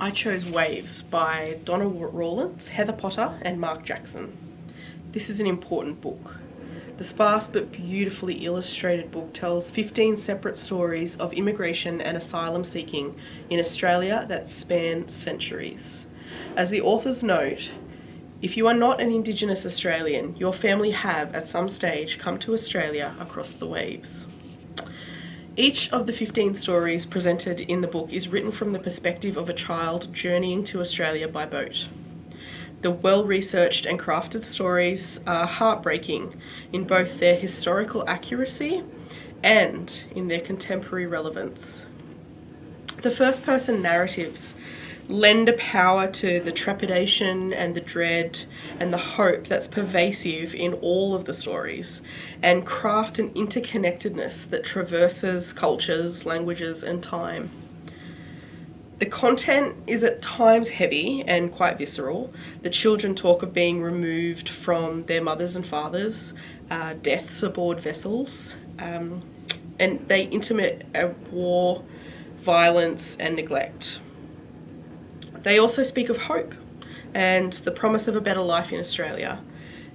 I chose Waves by Donna Rawlins, Heather Potter and Mark Jackson. This is an important book. The sparse but beautifully illustrated book tells 15 separate stories of immigration and asylum seeking in Australia that span centuries. As the authors note, if you are not an Indigenous Australian, your family have at some stage come to Australia across the waves. Each of the 15 stories presented in the book is written from the perspective of a child journeying to Australia by boat. The well-researched and crafted stories are heartbreaking in both their historical accuracy and in their contemporary relevance. The first-person narratives lend a power to the trepidation and the dread and the hope that's pervasive in all of the stories, and craft an interconnectedness that traverses cultures, languages, and time. The content is at times heavy and quite visceral. The children talk of being removed from their mothers and fathers, deaths aboard vessels, and they intimate war, violence, and neglect. They also speak of hope and the promise of a better life in Australia,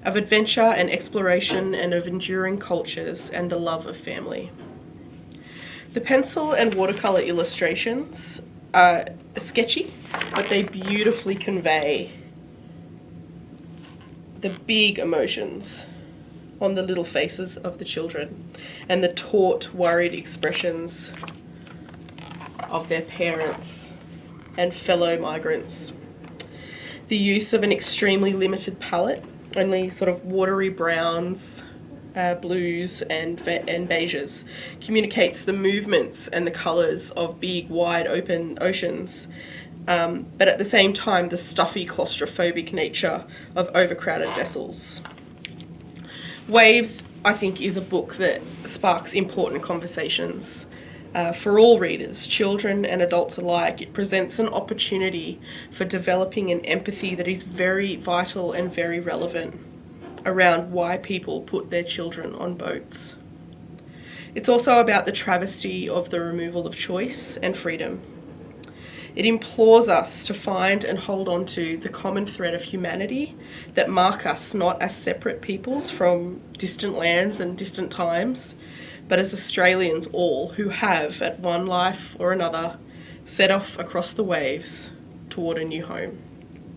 of adventure and exploration, and of enduring cultures and the love of family. The pencil and watercolour illustrations are sketchy, but they beautifully convey the big emotions on the little faces of the children and the taut, worried expressions of their parents and fellow migrants. The use of an extremely limited palette, only sort of watery browns, blues and beiges, communicates the movements and the colours of big, wide open oceans, but at the same time the stuffy, claustrophobic nature of overcrowded vessels. Waves, I think, is a book that sparks important conversations. For all readers, children and adults alike, it presents an opportunity for developing an empathy that is very vital and very relevant around why people put their children on boats. It's also about the travesty of the removal of choice and freedom. It implores us to find and hold on to the common thread of humanity that mark us not as separate peoples from distant lands and distant times, but as Australians all who have, at one life or another, set off across the waves toward a new home.